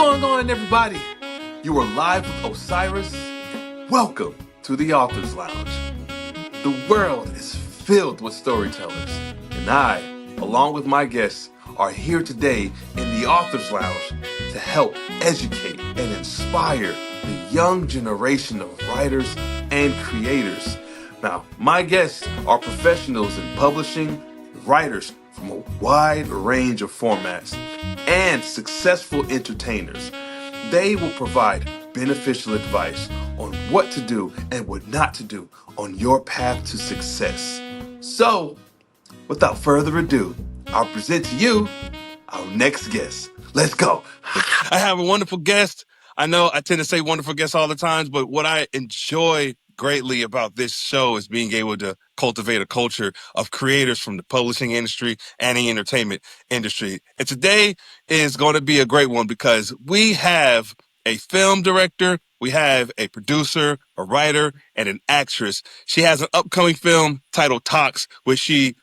going on, everybody? You are live with Osiris. Welcome to the Author's Lounge. The world is filled with storytellers, and I, along with my guests, are here today in the Author's Lounge to help educate and inspire the young generation of writers and creators. Now, my guests are professionals in publishing, writers from a wide range of formats, and successful entertainers. They will provide beneficial advice on what to do and what not to do on your path to success. So, without further ado, I'll present to you our next guest. Let's go. I have a wonderful guest. I know I tend to say wonderful guests all the time, but what I enjoy greatly about this show is being able to cultivate a culture of creators from the publishing industry and the entertainment industry. And today is going to be a great one because we have a film director, we have a producer, a writer, and an actress. She has an upcoming film titled TOX, which she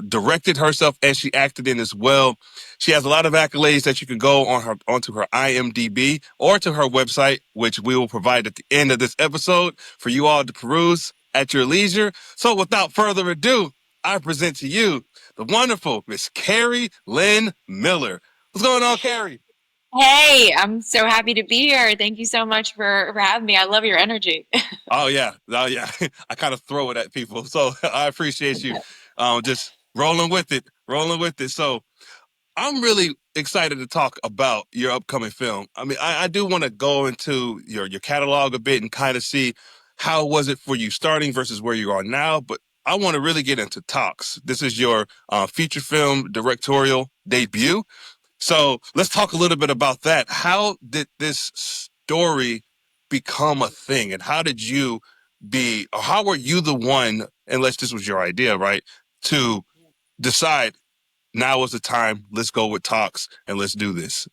directed herself and she acted in as well. She has a lot of accolades that you can go onto her IMDb or to her website, which we will provide at the end of this episode for you all to peruse at your leisure. So without further ado, I present to you the wonderful Miss Kerri Lynn Miller. What's going on, Kerri? Hey, I'm so happy to be here. Thank you so much for having me. I love your energy. Oh yeah. I kind of throw it at people, so I appreciate you just rolling with it. So I'm really excited to talk about your upcoming film. I mean, I do want to go into your catalog a bit and kind of see how was it for you starting versus where you are now. But I want to really get into TOX. This is your feature film directorial debut. So let's talk a little bit about that. How did this story become a thing, and how did you or how were you the one, unless this was your idea, right, to decide now is the time, let's go with TOX and let's do this?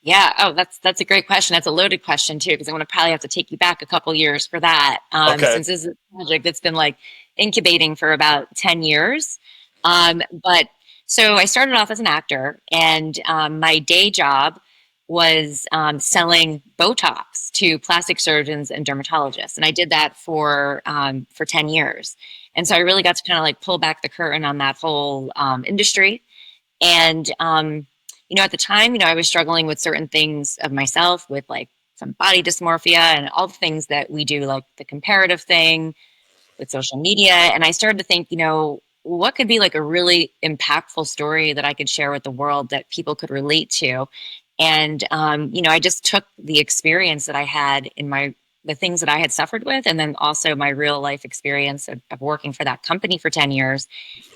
Yeah. Oh, that's a great question. That's a loaded question too, because I'm going to probably have to take you back a couple years for that. Okay. Since this is a project that's been like incubating for about 10 years. But so I started off as an actor, and my day job was selling Botox to plastic surgeons and dermatologists, and I did that for 10 years. And so I really got to kind of like pull back the curtain on that whole industry. And at the time, I was struggling with certain things of myself, with like some body dysmorphia and all the things that we do, like the comparative thing with social media. And I started to think, what could be like a really impactful story that I could share with the world that people could relate to? And, I just took the experience that I had in the things that I had suffered with, and then also my real life experience of working for that company for 10 years.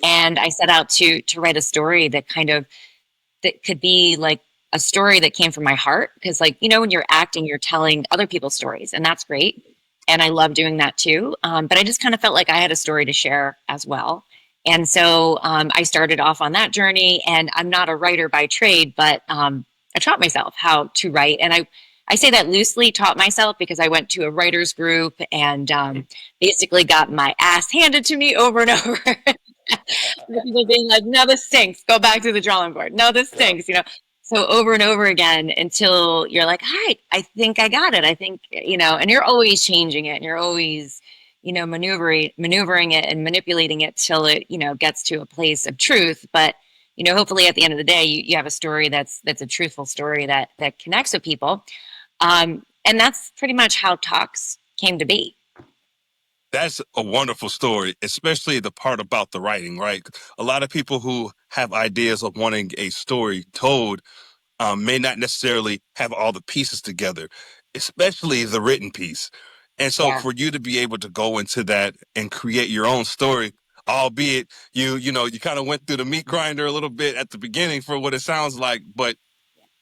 And I set out to write a story that that could be like a story that came from my heart. Because like, when you're acting, you're telling other people's stories, and that's great. And I love doing that too. But I just kind of felt like I had a story to share as well. And so I started off on that journey, and I'm not a writer by trade, but I taught myself how to write. And I say that loosely, taught myself, because I went to a writer's group and basically got my ass handed to me over and over. People being like, no, this stinks. Go back to the drawing board. No, this stinks, So over and over again until you're like, hi, I think I got it. I think, and you're always changing it, and you're always, maneuvering it and manipulating it till it, gets to a place of truth. But, hopefully at the end of the day, you have a story that's a truthful story that connects with people. And that's pretty much how TOX came to be. That's a wonderful story, especially the part about the writing, right? A lot of people who have ideas of wanting a story told may not necessarily have all the pieces together, especially the written piece. And so Yeah. for you to be able to go into that and create your own story, albeit you kind of went through the meat grinder a little bit at the beginning for what it sounds like, but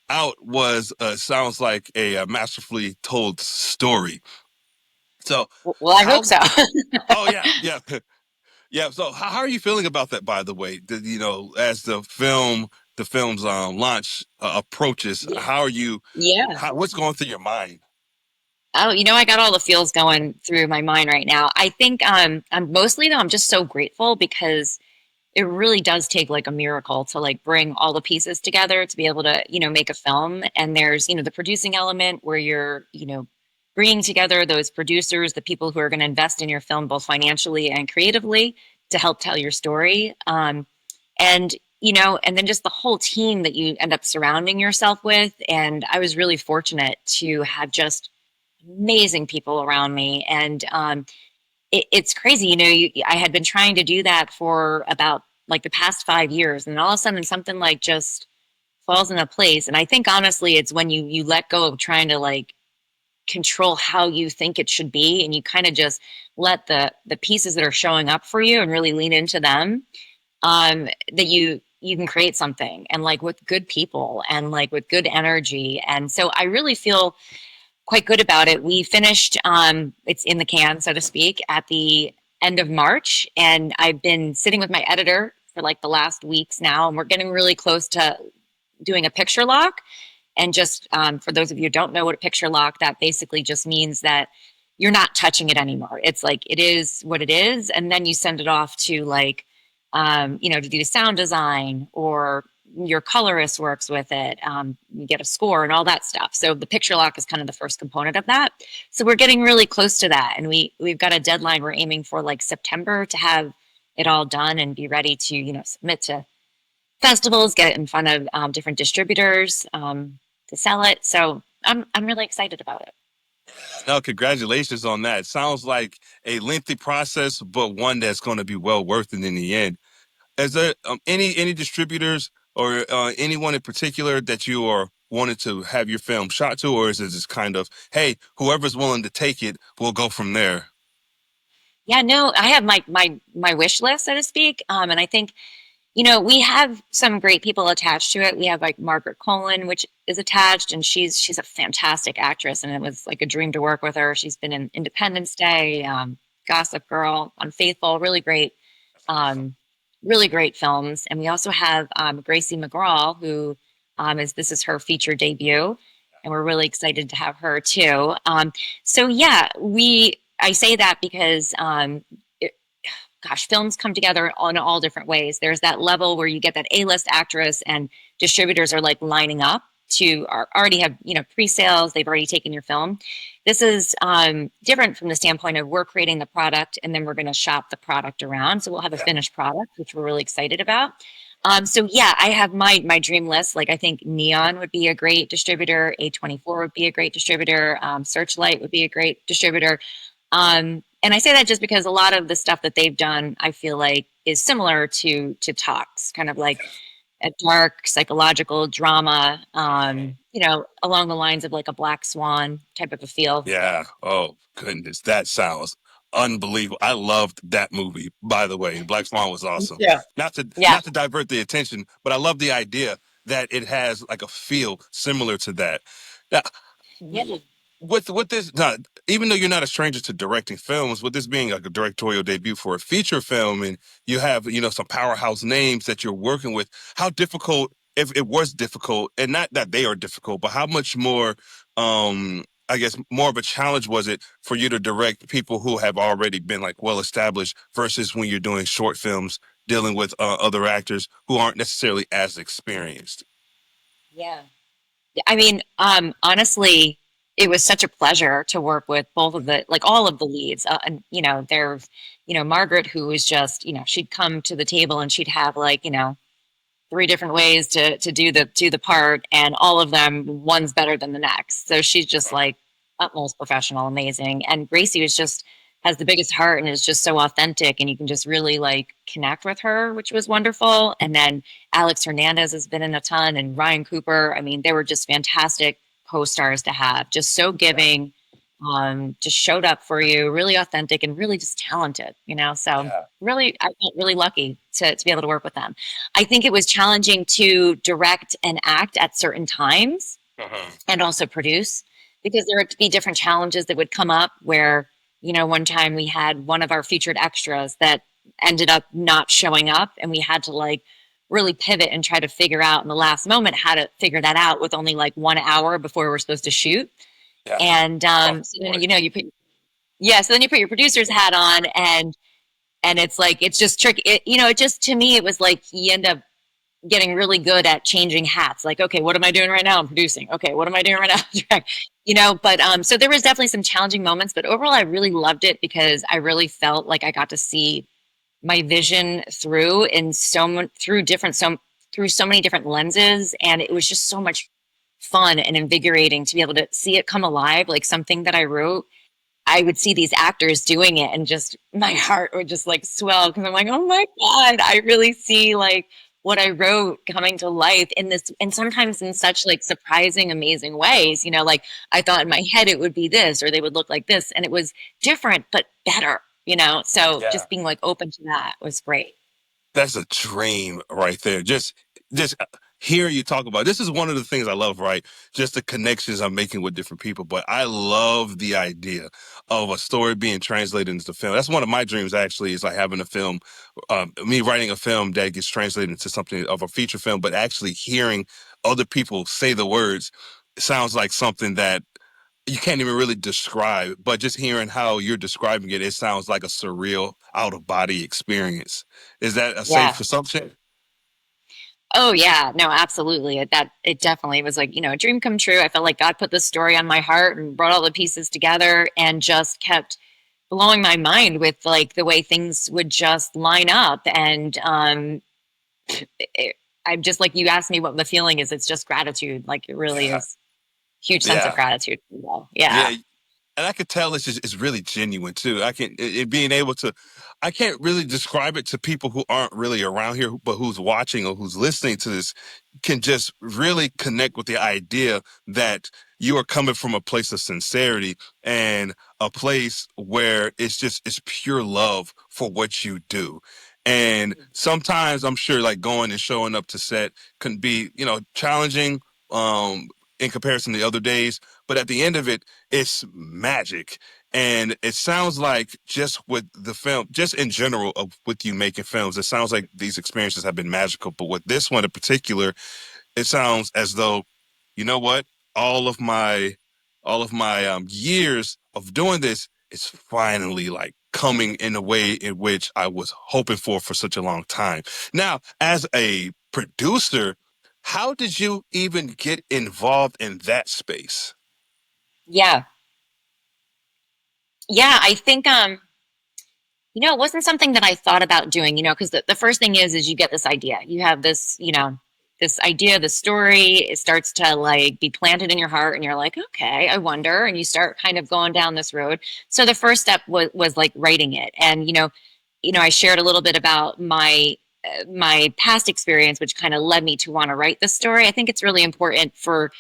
out was sounds like a masterfully told story. So Well, I hope how? so. Oh yeah. Yeah. So how are you feeling about that? By the way, as the film's launch approaches, how are you? Yeah. What's going through your mind? Oh, I got all the feels going through my mind right now. I think I'm mostly though, I'm just so grateful because it really does take like a miracle to like bring all the pieces together to be able to, make a film. And there's, the producing element where you're, bringing together those producers, the people who are going to invest in your film, both financially and creatively, to help tell your story. And, and then just the whole team that you end up surrounding yourself with. And I was really fortunate to have just amazing people around me. And it's crazy, I had been trying to do that for about like the past 5 years, and all of a sudden something like just falls into place. And I think honestly, it's when you let go of trying to like control how you think it should be, and you kind of just let the pieces that are showing up for you and really lean into them. That you can create something, and like with good people and like with good energy. And so I really feel quite good about it. We finished, it's in the can, so to speak, at the end of March. And I've been sitting with my editor for like the last weeks now, and we're getting really close to doing a picture lock. And just for those of you who don't know what a picture lock, that basically just means that you're not touching it anymore. It's like it is what it is. And then you send it off to like, to do the sound design, or your colorist works with it. You get a score and all that stuff. So the picture lock is kind of the first component of that. So we're getting really close to that, and we've got a deadline. We're aiming for like September to have it all done and be ready to submit to festivals, get it in front of different distributors to sell it. So I'm really excited about it. No, congratulations on that. Sounds like a lengthy process, but one that's going to be well worth it in the end. Is there any distributors or anyone in particular that you are wanted to have your film shot to, or is it just kind of, hey, whoever's willing to take it, we'll go from there? Yeah, no, I have my wish list, so to speak, and I think we have some great people attached to it. We have like Margaret Colin, which is attached, and she's a fantastic actress, and it was like a dream to work with her. She's been in Independence Day, Gossip Girl, Unfaithful, um, really great films. And we also have Gracie McGraw, who this is her feature debut, and we're really excited to have her too. So yeah, I say that because gosh, films come together on all different ways. There's that level where you get that A-list actress, and distributors are like lining up to already have pre-sales. They've already taken your film. This is different from the standpoint of we're creating the product, and then we're going to shop the product around. So we'll have a finished product, which we're really excited about. So yeah, I have my dream list. Like I think Neon would be a great distributor. A24 would be a great distributor. Searchlight would be a great distributor. And I say that just because a lot of the stuff that they've done, I feel like, is similar to TOX, kind of like a dark psychological drama, along the lines of like a Black Swan type of a feel. Yeah. Oh, goodness. That sounds unbelievable. I loved that movie, by the way. Black Swan was awesome. Yeah. Not to Yeah. not to divert the attention, but I love the idea that it has like a feel similar to that. Now, Yeah. with this, now, even though you're not a stranger to directing films, with this being like a directorial debut for a feature film, and you have some powerhouse names that you're working with, how difficult, if it was difficult, and not that they are difficult, but how much more, I guess, more of a challenge was it for you to direct people who have already been like well established versus when you're doing short films dealing with other actors who aren't necessarily as experienced? Yeah. I mean, honestly, it was such a pleasure to work with both of like all of the leads. And, there's, Margaret, who was just, she'd come to the table and she'd have like, three different ways to do the part, and all of them, one's better than the next. So she's just like utmost professional, amazing. And Gracie was just has the biggest heart and is just so authentic, and you can just really like connect with her, which was wonderful. And then Alex Hernandez has been in a ton, and Ryan Cooper. I mean, they were just fantastic co-stars to have, just so giving, just showed up for you, really authentic and really just talented, so Yeah. really, I felt really lucky to be able to work with them. I think it was challenging to direct and act at certain times, Uh-huh. and also produce, because there would be different challenges that would come up where, one time we had one of our featured extras that ended up not showing up, and we had to like really pivot and try to figure out in the last moment how to figure that out with only like 1 hour before we were supposed to shoot. Yeah. And Oh, so then, boy. you put, yeah, so then you put your producer's hat on, and And it's like, it's just tricky. It just, to me, it was like you end up getting really good at changing hats. Like, okay, what am I doing right now? I'm producing. Okay, what am I doing right now? But so there was definitely some challenging moments, but overall I really loved it because I really felt like I got to see my vision through in through so many different lenses, and it was just so much fun and invigorating to be able to see it come alive, like something that I wrote. I would see these actors doing it and just my heart would just like swell because I'm like, oh my God, I really see like what I wrote coming to life in this, and sometimes in such like surprising, amazing ways. Like I thought in my head it would be this or they would look like this, and it was different but better. So Yeah. just being like open to that was great. That's a dream right there. Just hearing you talk about this is one of the things I love, right? Just the connections I'm making with different people. But I love the idea of a story being translated into film. That's one of my dreams, actually, is like having a film, me writing a film that gets translated into something of a feature film, but actually hearing other people say the words sounds like something that you can't even really describe, but just hearing how you're describing it, it sounds like a surreal out of body experience. Is that a safe Yeah. assumption? Oh yeah, no, absolutely. It definitely was like, a dream come true. I felt like God put this story on my heart and brought all the pieces together and just kept blowing my mind with like the way things would just line up. And it, I'm just like, you asked me what the feeling is. It's just gratitude. Like it really Yeah. is huge sense of Yeah. gratitude. Yeah. Yeah. And I could tell it's really genuine too. I can it being able to, I can't really describe it to people who aren't really around here, but who's watching or who's listening to this can just really connect with the idea that you are coming from a place of sincerity and a place where it's pure love for what you do. And sometimes I'm sure like going and showing up to set can be, challenging in comparison to the other days. But at the end of it, it's magic. And it sounds like just with the film, just in general, with you making films, it sounds like these experiences have been magical. But with this one in particular, it sounds as though, you know what, all of my, all of my years of doing this is finally like coming in a way in which I was hoping for such a long time. Now, as a producer, how did you even get involved in that space? Yeah. Yeah. I think, it wasn't something that I thought about doing, because the first thing is you get this idea. You have this, this idea, the story, it starts to like be planted in your heart and you're like, okay, I wonder. And you start kind of going down this road. So the first step was like writing it. And, I shared a little bit about my past experience, which kind of led me to want to write this story. I think it's really important for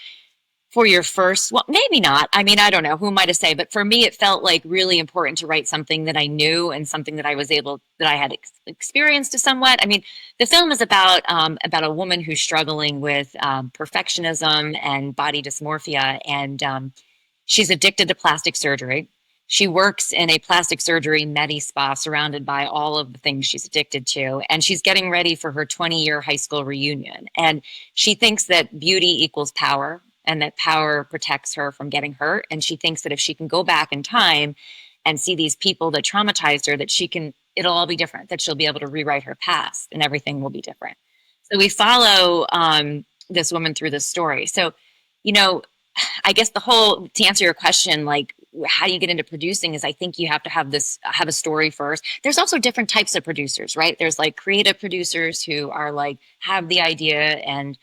your first, well, maybe not. I mean, I don't know, who am I to say, but for me it felt like really important to write something that I knew and something that I had experienced somewhat. I mean, the film is about a woman who's struggling with perfectionism and body dysmorphia, and she's addicted to plastic surgery. She works in a plastic surgery med spa surrounded by all of the things she's addicted to. And she's getting ready for her 20-year high school reunion. And she thinks that beauty equals power and that power protects her from getting hurt. And she thinks that if she can go back in time and see these people that traumatized her, that it'll all be different, that she'll be able to rewrite her past and everything will be different. So we follow this woman through this story. So, you know, I guess to answer your question, like how do you get into producing is I think you have to have a story first. There's also different types of producers, right? There's like creative producers who are like, have the idea, and,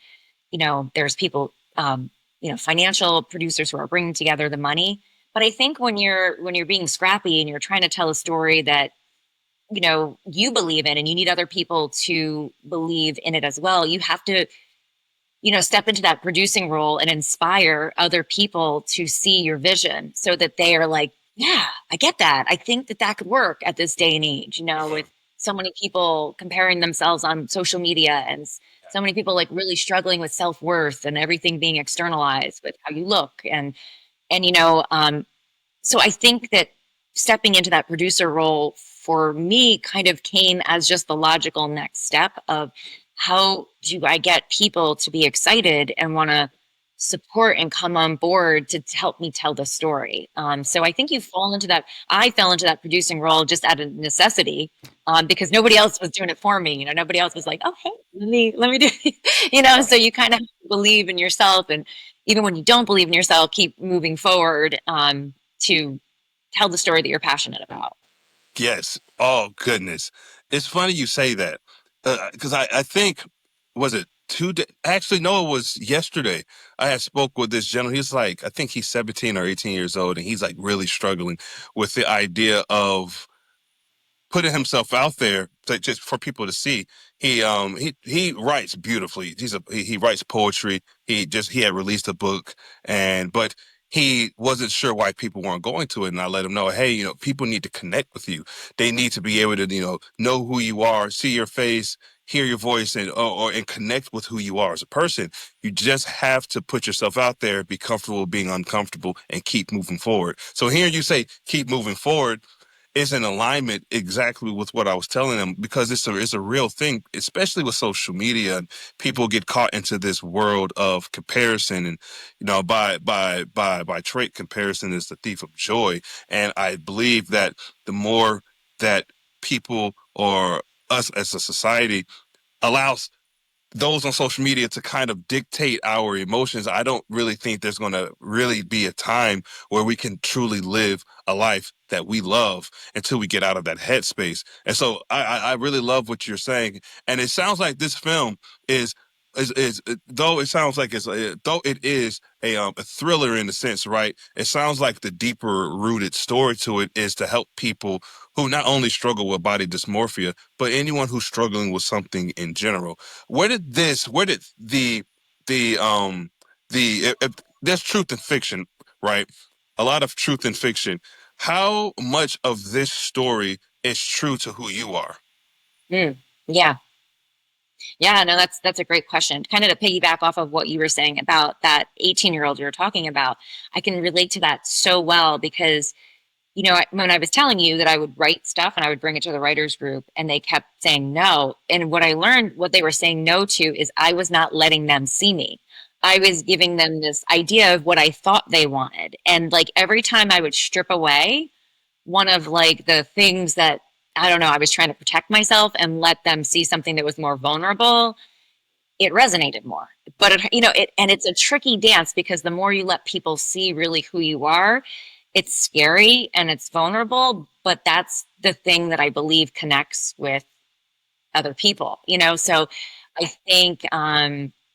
there's people, financial producers who are bringing together the money. But I think when you're being scrappy and you're trying to tell a story that, you believe in and you need other people to believe in it as well, you have to step into that producing role and inspire other people to see your vision so that they are like, yeah, I get that. I think that that could work at this day and age, with so many people comparing themselves on social media and so many people like really struggling with self-worth and everything being externalized with how you look. And so I think that stepping into that producer role for me kind of came as just the logical next step of how do I get people to be excited and want to support and come on board to help me tell the story. So I think you fall into that. I fell into that producing role just out of necessity, because nobody else was doing it for me. Nobody else was like, "Oh, hey, let me do," So you kind of believe in yourself, and even when you don't believe in yourself, keep moving forward, to tell the story that you're passionate about. Yes. Oh goodness. It's funny you say that, because I think, was it 2 days? Actually, no, it was yesterday. I had spoke with this gentleman. He's like, I think he's 17 or 18 years old, and he's like really struggling with the idea of putting himself out there just for people to see. He writes beautifully. He writes poetry. He had released a book, but he wasn't sure why people weren't going to it. And I let him know, hey, people need to connect with you. They need to be able to know who you are, see your face, hear your voice, and connect with who you are as a person. You just have to put yourself out there, be comfortable being uncomfortable, and keep moving forward. So hearing you say keep moving forward is in alignment exactly with what I was telling them, because it's a real thing, especially with social media, and people get caught into this world of comparison, and by trait, comparison is the thief of joy. And I believe that the more that people, or us as a society, allows those on social media to kind of dictate our emotions, I don't really think there's going to really be a time where we can truly live a life that we love until we get out of that headspace. And so I really love what you're saying. And it sounds like this film is though it sounds like though it is a thriller in a sense, right? It sounds like the deeper rooted story to it is to help people who not only struggle with body dysmorphia, but anyone who's struggling with something in general. Where did if there's truth in fiction, right? A lot of truth in fiction. How much of this story is true to who you are? Mm, yeah. Yeah, no, that's a great question. Kind of to piggyback off of what you were saying about that 18-year-old you were talking about, I can relate to that so well because, when I was telling you that I would write stuff and I would bring it to the writers group and they kept saying no. And what I learned, what they were saying no to is I was not letting them see me. I was giving them this idea of what I thought they wanted. And like every time I would strip away one of like the things that I don't know, I was trying to protect myself and let them see something that was more vulnerable, it resonated more. But and it's a tricky dance because the more you let people see really who you are, it's scary and it's vulnerable, but that's the thing that I believe connects with other people, So I think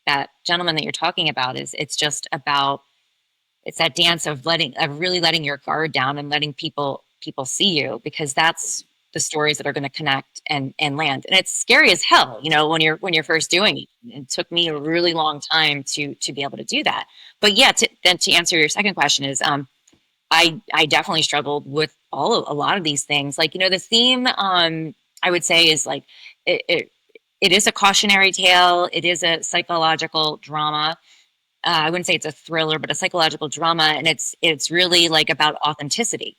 that gentleman that you're talking about it's just about it's that dance of really letting your guard down and letting people see you because that's the stories that are going to connect and land. And it's scary as hell, when you're first doing it. It took me a really long time to be able to do that. But yeah, to answer your second question is I definitely struggled with a lot of these things. Like, the theme I would say is like it is a cautionary tale. It is a psychological drama. I wouldn't say it's a thriller, but a psychological drama, and it's really like about authenticity.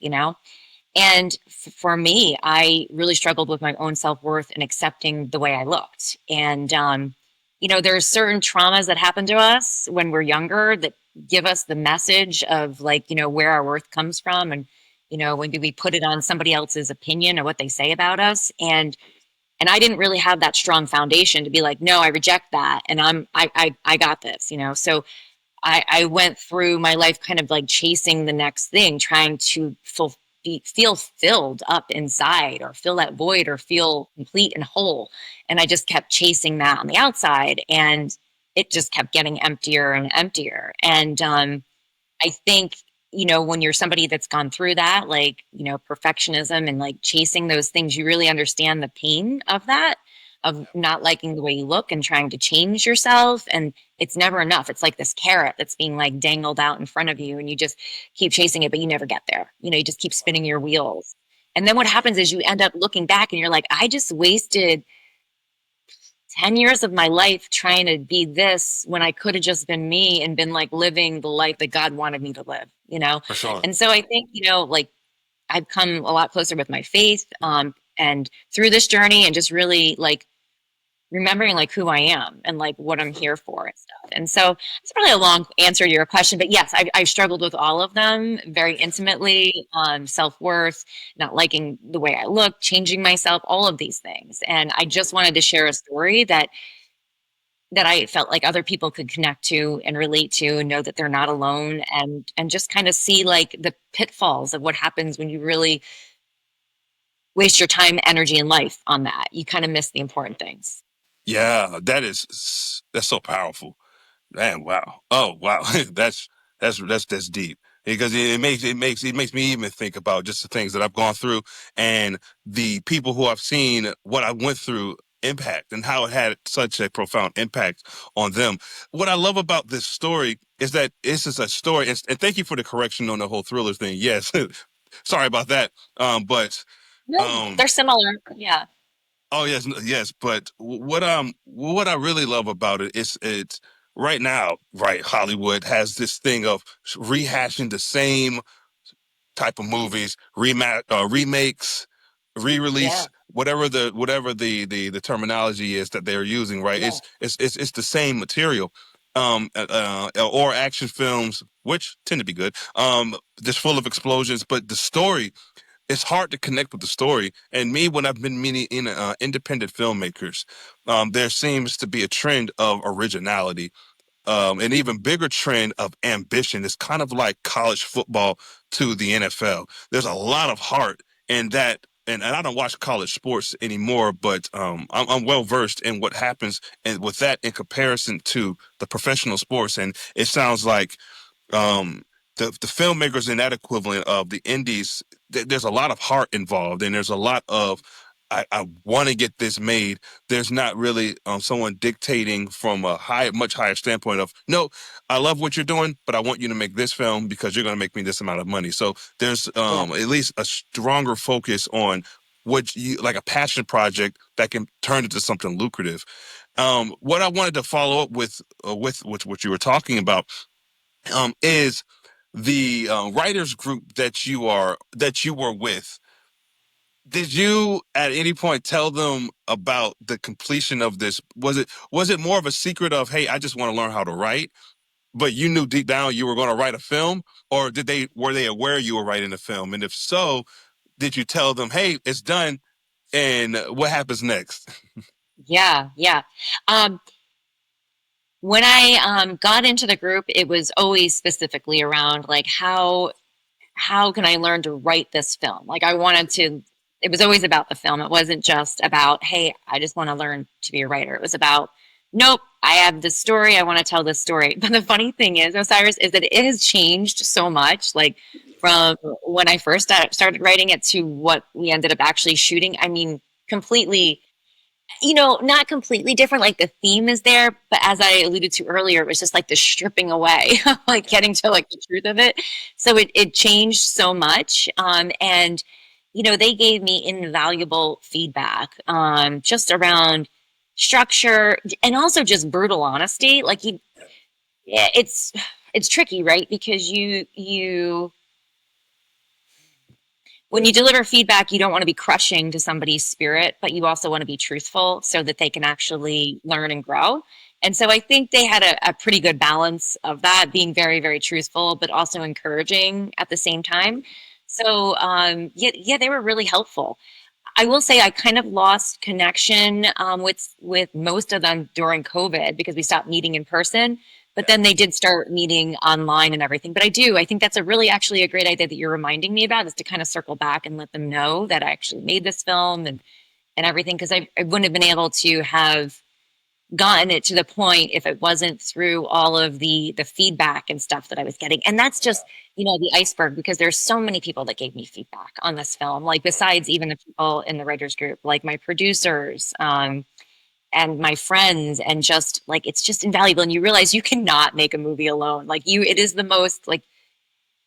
And for me, I really struggled with my own self-worth and accepting the way I looked. And there's certain traumas that happen to us when we're younger that give us the message of like, where our worth comes from, and when we put it on somebody else's opinion or what they say about us. And I didn't really have that strong foundation to be like, no, I reject that, and I got this. So I went through my life kind of like chasing the next thing, trying to feel filled up inside or fill that void or feel complete and whole. And I just kept chasing that on the outside, and it just kept getting emptier and emptier. And I think, when you're somebody that's gone through that, like, perfectionism and like chasing those things, you really understand the pain of that, of not liking the way you look and trying to change yourself. And it's never enough. It's like this carrot that's being like dangled out in front of you, and you just keep chasing it, but you never get there. You just keep spinning your wheels. And then what happens is you end up looking back and you're like, I just wasted 10 years of my life trying to be this when I could have just been me and been like living the life that God wanted me to live. For sure. And so I think, like I've come a lot closer with my faith, and through this journey and just really like remembering like who I am and like what I'm here for and stuff. And so it's probably a long answer to your question, but yes, I've struggled with all of them very intimately. Self-worth, not liking the way I look, changing myself, all of these things. And I just wanted to share a story that I felt like other people could connect to and relate to and know that they're not alone, and just kind of see like the pitfalls of what happens when you really waste your time, energy, and life on that. You kind of miss the important things. Yeah, that's so powerful. Man, wow. Oh, wow. That's deep because it makes me even think about just the things that I've gone through and the people who I've seen what I went through impact and how it had such a profound impact on them. What I love about this story is that this is a story, and thank you for the correction on the whole thriller thing. Yes, sorry about that. But No, um, they're similar. Yeah. Oh yes, yes. But what I really love about it is it's right now, right? Hollywood has this thing of rehashing the same type of movies, remakes, Yeah. re-release, whatever the terminology is that they're using. Right? Yeah. It's the same material. Or action films, which tend to be good, just full of explosions, but the story, it's hard to connect with the story. And me, when I've been meeting independent filmmakers, there seems to be a trend of originality, an even bigger trend of ambition. It's kind of like college football to the NFL. There's a lot of heart in that. And I don't watch college sports anymore, but I'm well versed in what happens and with that in comparison to the professional sports. And it sounds like um, the filmmakers in that equivalent of the indies, there's a lot of heart involved, and there's a lot of I want to get this made. There's not really someone dictating from a much higher standpoint of no, I love what you're doing, but I want you to make this film because you're going to make me this amount of money. So there's Yeah. at least a stronger focus on what you like a passion project that can turn into something lucrative. What I wanted to follow up with what you were talking about is the writers group that you were with. Did you at any point tell them about the completion of this? Was it more of a secret of, hey, I just want to learn how to write, but you knew deep down you were going to write a film, or were they aware you were writing a film? And if so, did you tell them, hey, it's done, and what happens next? Yeah. Yeah. Um, when I got into the group, it was always specifically around like how can I learn to write this film? Like I wanted to, it was always about the film. It wasn't just about, hey, I just want to learn to be a writer. It was about, nope, I have this story. I want to tell this story. But the funny thing is, Osiris, is that it has changed so much. Like from when I first started writing it to what we ended up actually shooting. I mean, completely, not completely different. Like the theme is there, but as I alluded to earlier, it was just like the stripping away, like getting to like the truth of it. So it changed so much. And they gave me invaluable feedback, just around structure and also just brutal honesty. Like yeah, it's tricky, right? Because you when you deliver feedback, you don't want to be crushing to somebody's spirit, but you also want to be truthful so that they can actually learn and grow. And so I think they had a pretty good balance of that, being very, very truthful, but also encouraging at the same time. So yeah, they were really helpful. I will say I kind of lost connection with most of them during COVID because we stopped meeting in person. But then they did start meeting online and everything. But I think that's a really actually a great idea that you're reminding me about, is to kind of circle back and let them know that I actually made this film and everything. Because I wouldn't have been able to have gotten it to the point if it wasn't through all of the feedback and stuff that I was getting. And that's just, the iceberg, because there's so many people that gave me feedback on this film, like besides even the people in the writers group, like my producers, and my friends, and just like it's just invaluable. And you realize you cannot make a movie alone. Like it is the most like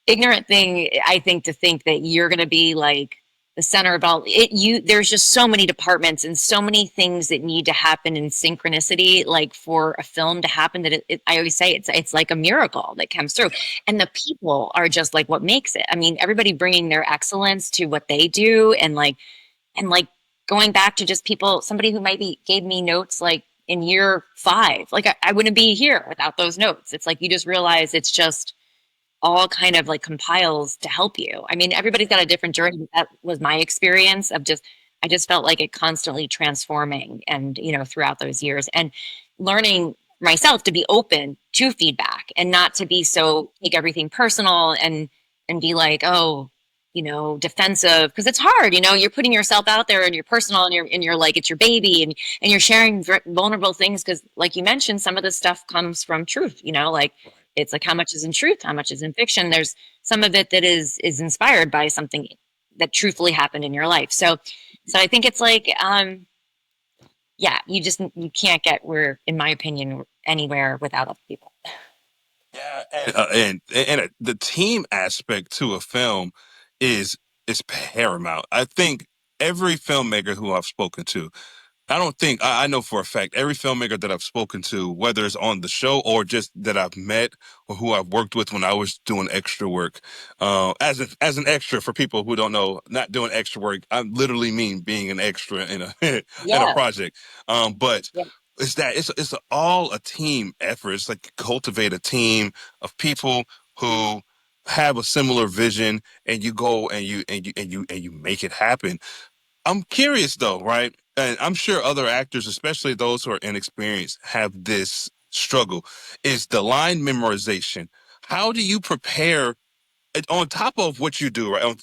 ignorant thing, I think, to think that you're going to be like the center of all it. There's just so many departments and so many things that need to happen in synchronicity, like for a film to happen, that I always say it's like a miracle that comes through. And the people are just like what makes it. I mean, everybody bringing their excellence to what they do, and like going back to just people, somebody who maybe gave me notes like in year 5, like I wouldn't be here without those notes. It's like you just realize it's just all kind of like compiles to help you. I mean, everybody's got a different journey, but that was my experience of just, I just felt like it constantly transforming and, throughout those years and learning myself to be open to feedback and not to be so take everything personal and be like, oh, defensive, because it's hard, you're putting yourself out there and you're personal and you're like, it's your baby and you're sharing vulnerable things. Cause like you mentioned, some of this stuff comes from truth, like it's like how much is in truth, how much is in fiction. There's some of it that is inspired by something that truthfully happened in your life. So I think it's like, yeah, you can't get where, in my opinion, anywhere without other people. Yeah, and the team aspect to a film is is paramount. I think every filmmaker who I've spoken to, I don't think I know for a fact every filmmaker that I've spoken to, whether it's on the show or just that I've met or who I've worked with when I was doing extra work, as an extra for people who don't know, not doing extra work, I literally mean being an extra in a in a Yeah, project. But yeah, it's that it's all a team effort. It's like cultivate a team of people who have a similar vision, and you go and you make it happen. I'm curious though, right? And I'm sure other actors, especially those who are inexperienced, have this struggle. Is the line memorization? How do you prepare on top of what you do, right?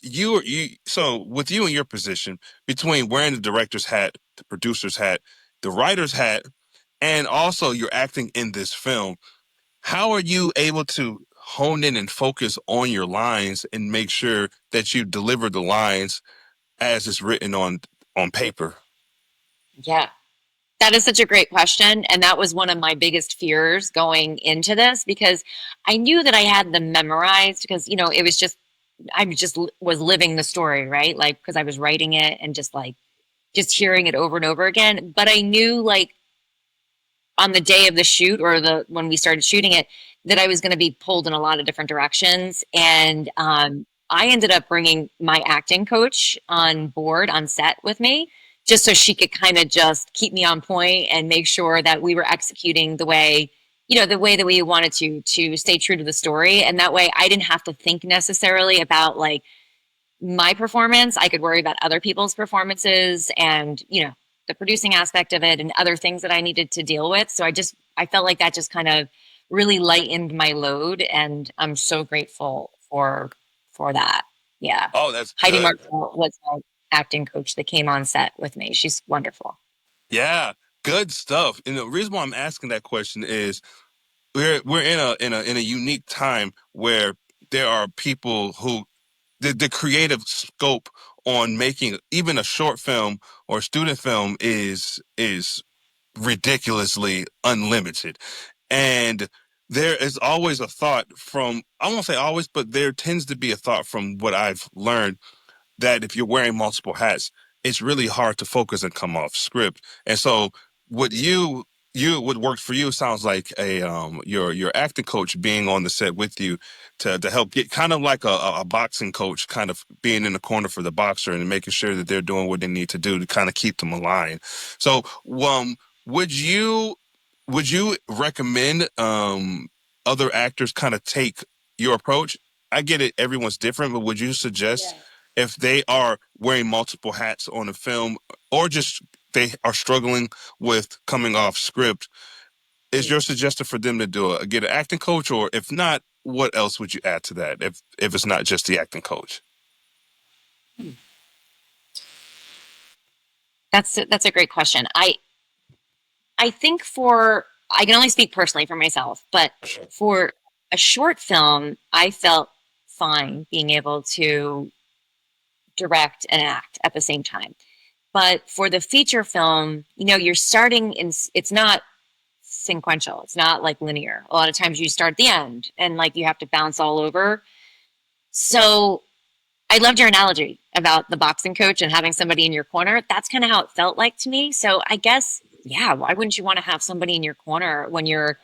So with you in your position, between wearing the director's hat, the producer's hat, the writer's hat, and also you're acting in this film, how are you able to hone in and focus on your lines and make sure that you deliver the lines as it's written on paper? yeah. That is such a great question. And that was one of my biggest fears going into this because I knew that I had them memorized because, it was just, I just was living the story, right? Like, because I was writing it and just like, just hearing it over and over again. But I knew like on the day of the shoot or when we started shooting it that I was going to be pulled in a lot of different directions. And I ended up bringing my acting coach on board on set with me just so she could kind of just keep me on point and make sure that we were executing the way that we wanted to stay true to the story. And that way I didn't have to think necessarily about like my performance. I could worry about other people's performances and, the producing aspect of it and other things that I needed to deal with. So I felt like that just kind of really lightened my load. And I'm so grateful for that. Yeah. Oh, that's Heidi good. Martel was my acting coach that came on set with me. She's wonderful. Yeah, good stuff. And the reason why I'm asking that question is we're in a unique time where there are people who the creative scope on making even a short film or student film is ridiculously unlimited. And there is always a thought from, I won't say always, but there tends to be a thought from what I've learned that if you're wearing multiple hats, it's really hard to focus and come off script. And so what what worked for you sounds like your acting coach being on the set with you to help get kind of like a boxing coach, kind of being in the corner for the boxer and making sure that they're doing what they need to do to kind of keep them aligned. So would you would you recommend other actors kind of take your approach? I get it, everyone's different, but would you suggest if they are wearing multiple hats on a film or just they are struggling with coming off script, is your suggestion for them to get an acting coach, or if not, what else would you add to that if it's not just the acting coach? That's a great question. I think I can only speak personally for myself, but for a short film, I felt fine being able to direct and act at the same time. But for the feature film, you're starting it's not sequential. It's not like linear. A lot of times you start at the end and like you have to bounce all over. So I loved your analogy about the boxing coach and having somebody in your corner. That's kind of how it felt like to me. So I guess, yeah, why wouldn't you want to have somebody in your corner when you're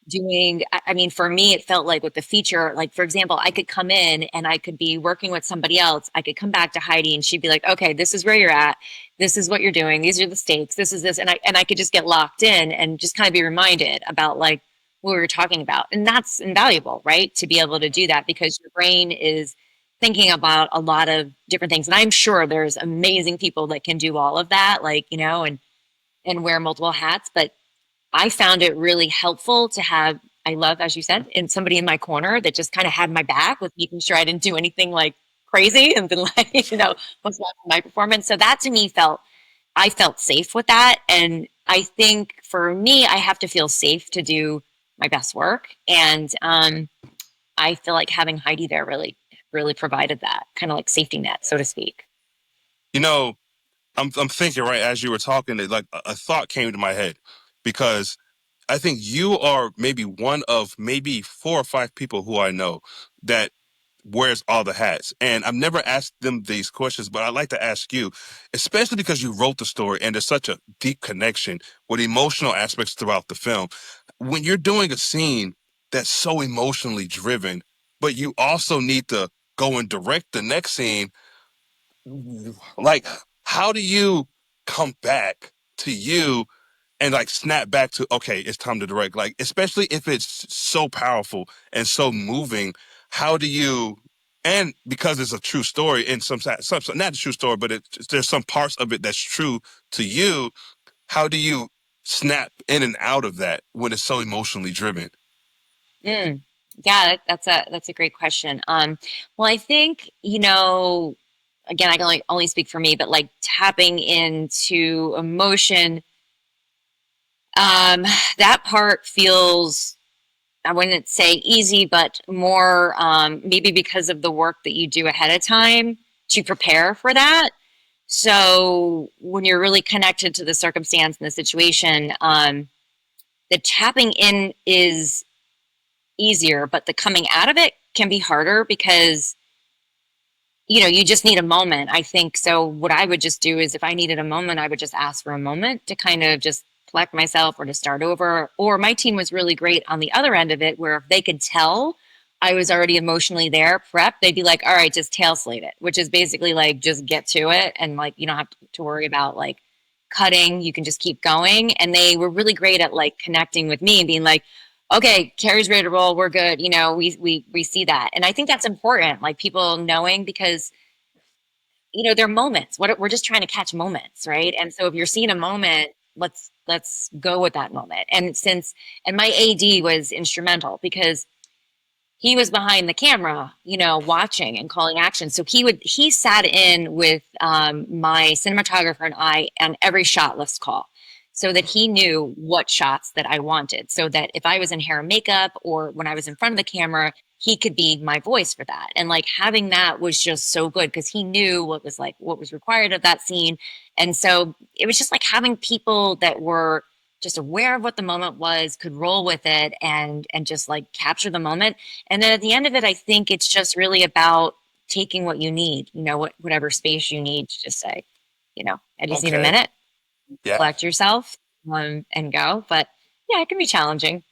doing, I mean, for me, it felt like with the feature, like, for example, I could come in and I could be working with somebody else. I could come back to Heidi and she'd be like, okay, this is where you're at. This is what you're doing. These are the stakes. This is this. And I could just get locked in and just kind of be reminded about like what we were talking about. And that's invaluable, right? To be able to do that because your brain is thinking about a lot of different things. And I'm sure there's amazing people that can do all of that, like, and wear multiple hats. But I found it really helpful to have, I love, as you said, and somebody in my corner that just kind of had my back with making sure I didn't do anything like crazy and then like, was not my performance. So that to me I felt safe with that. And I think for me, I have to feel safe to do my best work. And I feel like having Heidi there really, really provided that kind of like safety net, so to speak. You know, I'm thinking right as you were talking, that like a thought came to my head because I think you are maybe one of maybe 4 or 5 people who I know that wears all the hats. And I've never asked them these questions, but I'd like to ask you, especially because you wrote the story and there's such a deep connection with emotional aspects throughout the film. When you're doing a scene that's so emotionally driven, but you also need to go and direct the next scene, like, how do you come back to you and like snap back to, okay, it's time to direct? Like, especially if it's so powerful and so moving, how do you, and because it's a true story and some not a true story, but there's some parts of it that's true to you. How do you snap in and out of that when it's so emotionally driven? Mm. Yeah, that's a great question. Well, I think, again, I can only speak for me, but like tapping into emotion, that part feels, I wouldn't say easy, but more maybe because of the work that you do ahead of time to prepare for that. So when you're really connected to the circumstance and the situation, the tapping in is easier, but the coming out of it can be harder because you just need a moment, I think. So what I would just do is if I needed a moment, I would just ask for a moment to kind of just collect myself or to start over. Or my team was really great on the other end of it, where if they could tell I was already emotionally there, prep, they'd be like, all right, just tail slate it, which is basically like just get to it. And like you don't have to worry about like cutting, you can just keep going. And they were really great at like connecting with me and being like, okay, Kerri's ready to roll. We're good. We see that. And I think that's important, like people knowing, because they're moments. We're just trying to catch moments, right? And so if you're seeing a moment, let's go with that moment. And my AD was instrumental because he was behind the camera, watching and calling action. So he sat in with my cinematographer and I on every shot list call so that he knew what shots that I wanted. So that if I was in hair and makeup or when I was in front of the camera, he could be my voice for that. And like having that was just so good because he knew what was required of that scene. And so it was just like having people that were just aware of what the moment was, could roll with it and just like capture the moment. And then at the end of it, I think it's just really about taking what you need, whatever space you need to just say, I just need a Okay. minute, Yeah. collect yourself, and go. But yeah, it can be challenging.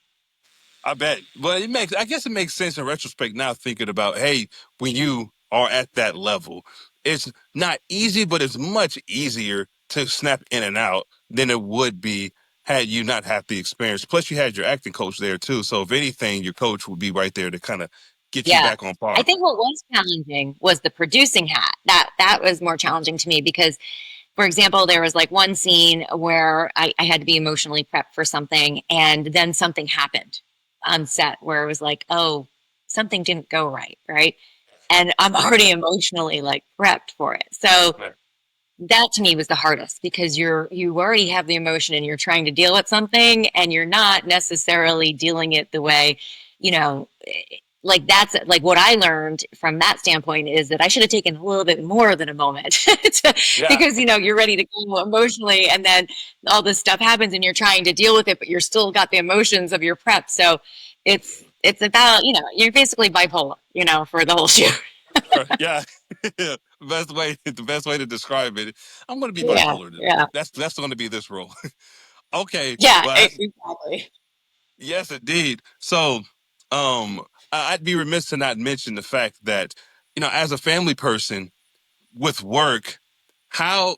I bet. But I guess it makes sense in retrospect now thinking about, hey, when you are at that level, it's not easy, but it's much easier to snap in and out than it would be had you not had the experience. Plus, you had your acting coach there too. So if anything, your coach would be right there to kind of get you Yeah. back on I par. think what was challenging was the producing hat. That was more challenging to me because, for example, there was like one scene where I had to be emotionally prepped for something, and then something happened on set where it was like, oh, something didn't go right, right? And I'm already emotionally like prepped for it. So that to me was the hardest because you already have the emotion and you're trying to deal with something and you're not necessarily dealing it the way, you know, like that's like what I learned from that standpoint is that I should have taken a little bit more than a moment Yeah. because you're ready to go emotionally and then all this stuff happens and you're trying to deal with it, but you're still got the emotions of your prep. So it's about, you're basically bipolar, for the whole shoot. Yeah. The best way to describe it. I'm going to be Yeah, bipolar. yeah, That's going to be this role. Okay. yeah, Well, exactly. Yes, indeed. So, I'd be remiss to not mention the fact that, as a family person with work, how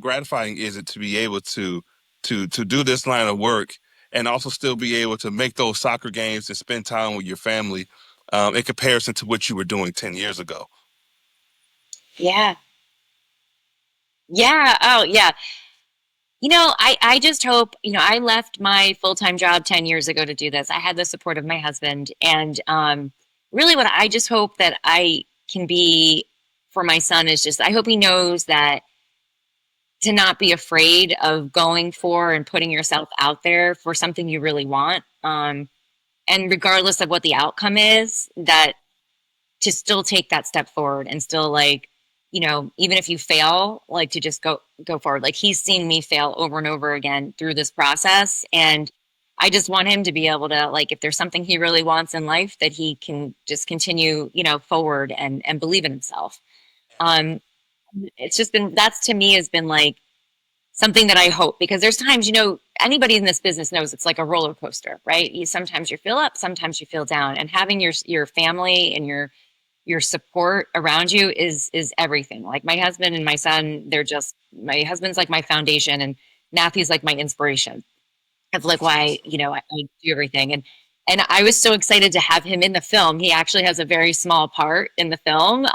gratifying is it to be able to do this line of work and also still be able to make those soccer games and spend time with your family, in comparison to what you were doing 10 years ago? Yeah. Yeah. Oh, yeah. I just hope, I left my full-time job 10 years ago to do this. I had the support of my husband. And really, what I just hope that I can be for my son is just, I hope he knows that to not be afraid of going for and putting yourself out there for something you really want. And regardless of what the outcome is, that to still take that step forward and still like, even if you fail, like to just go forward. Like he's seen me fail over and over again through this process. And I just want him to be able to, like, if there's something he really wants in life, that he can just continue, forward and believe in himself. Um, it's just been, that's to me has been like something that I hope, because there's times, anybody in this business knows it's like a roller coaster, right? Sometimes you feel up, sometimes you feel down, and having your family and your support around you is everything. Like my husband and my son, my husband's like my foundation, and Matthew's like my inspiration of like why I do everything. And I was so excited to have him in the film. He actually has a very small part in the film,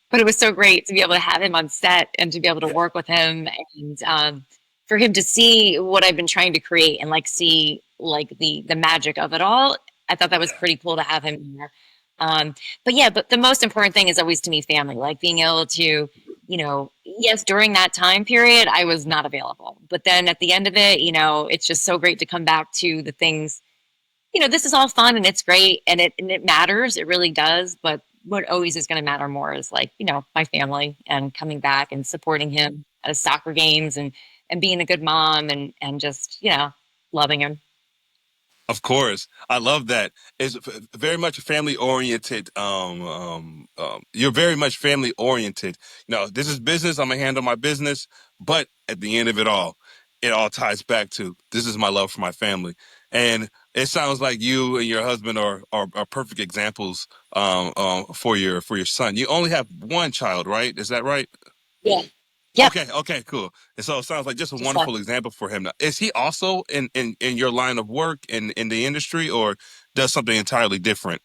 but it was so great to be able to have him on set and to be able to work with him, and for him to see what I've been trying to create and like see like the magic of it all. I thought that was pretty cool to have him in there. um, but the most important thing is always to me family, like being able to, yes, during that time period, I was not available. But then at the end of it, it's just so great to come back to the things, this is all fun and it's great and it matters. It really does. But what always is going to matter more is like, my family and coming back and supporting him at his soccer games and being a good mom and just, loving him. Of course, I love that. It's very much family oriented. You're very much family oriented. This is business. I'm gonna handle my business, but at the end of it all ties back to this is my love for my family. And it sounds like you and your husband are perfect examples, for your son. You only have one child, right? Is that right? Yeah. Yep. Okay, okay, cool. And so it sounds like just a Just one. wonderful example for him. Now, is he also in your line of work in the industry, or does something entirely different?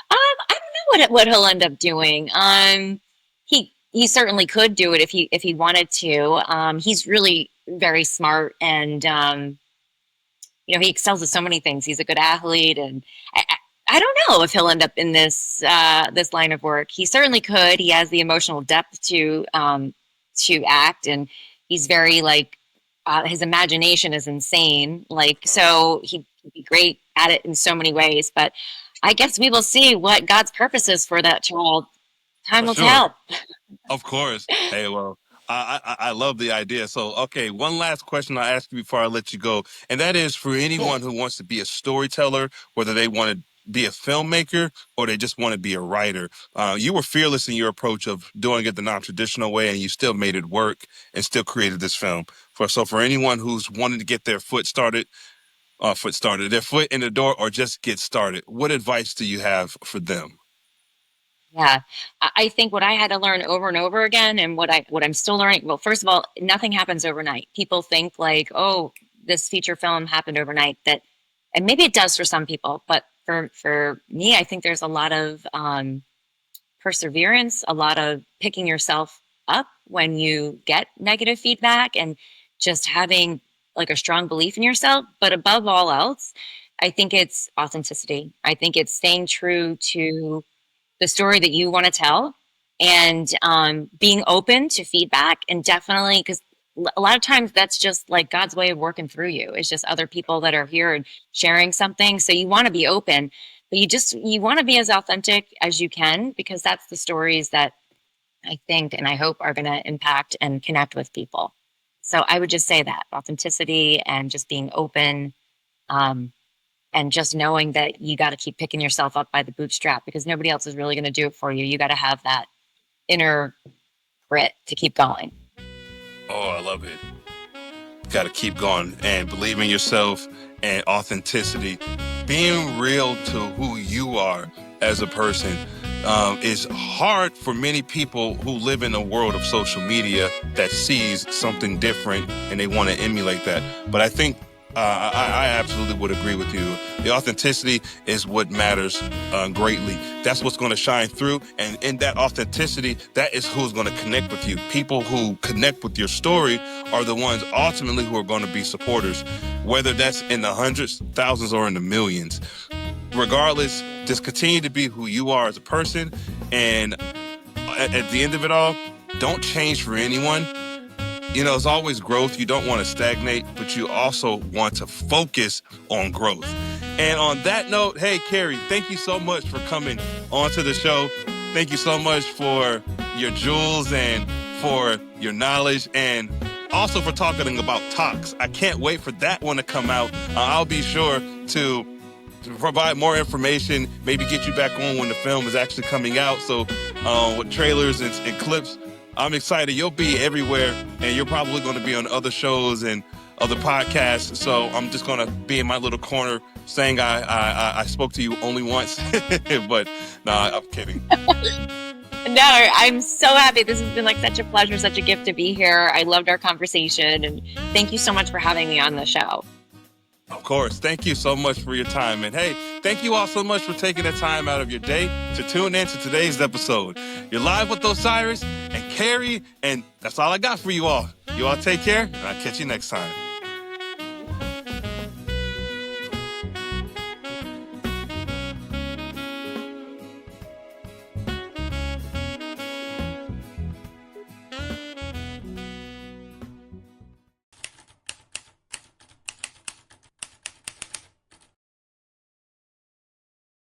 I don't know what he'll end up doing. He certainly could do it if he wanted to. He's really very smart, and he excels at so many things. He's a good athlete, and I don't know if he'll end up in this line of work. He certainly could. He has the emotional depth to act, and he's very like his imagination is insane. Like so, he'd be great at it in so many ways. But I guess we will see what God's purpose is for that child. Time For will sure. tell. Of course. Hey, well, I love the idea. So, okay, one last question I'll ask you before I let you go, and that is for anyone who wants to be a storyteller, whether they want to be a filmmaker or they just want to be a writer. You were fearless in your approach of doing it the non-traditional way, and you still made it work and still created this film. For anyone who's wanting to get their foot in the door, or just get started, what advice do you have for them? Yeah, I think what I had to learn over and over again, and what I'm still learning. Well, first of all, nothing happens overnight. People think like, oh, this feature film happened overnight. And maybe it does for some people, but for me, I think there's a lot of perseverance, a lot of picking yourself up when you get negative feedback, and just having like a strong belief in yourself. But above all else, I think it's authenticity. I think it's staying true to the story that you want to tell, and being open to feedback, and definitely because a lot of times that's just like God's way of working through you. It's just other people that are here and sharing something, so you want to be open, but you want to be as authentic as you can, because that's the stories that I think and I hope are going to impact and connect with people. So I would just say that authenticity and just being open, um, and just knowing that you got to keep picking yourself up by the bootstrap, because nobody else is really going to do it for you. You got to have that inner grit to keep going. Oh, I love it. got to keep going and believe in yourself and authenticity. Being real to who you are as a person is hard for many people who live in a world of social media that sees something different and they want to emulate that. But I think I absolutely would agree with you. The authenticity is what matters greatly. That's what's going to shine through. And in that authenticity, that is who's going to connect with you. People who connect with your story are the ones ultimately who are going to be supporters, whether that's in the hundreds, thousands, or in the millions. Regardless, just continue to be who you are as a person. And at the end of it all, don't change for anyone. You know, it's always growth. You don't want to stagnate, but you also want to focus on growth. And on that note, hey, Kerri, thank you so much for coming onto the show. Thank you so much for your jewels and for your knowledge and also for talking about TOX. I can't wait for that one to come out. I'll be sure to provide more information, maybe get you back on when the film is actually coming out. So with trailers and clips, I'm excited. You'll be everywhere, and you're probably going to be on other shows and other podcasts. So I'm just going to be in my little corner saying I spoke to you only once. But no, I'm kidding. No, I'm so happy. This has been like such a pleasure, such a gift to be here. I loved our conversation, and thank you so much for having me on the show. Of course. Thank you so much for your time. And hey, thank you all so much for taking the time out of your day to tune in to today's episode. You're live with Osiris and Kerri, and that's all I got for you all. You all take care, and I'll catch you next time.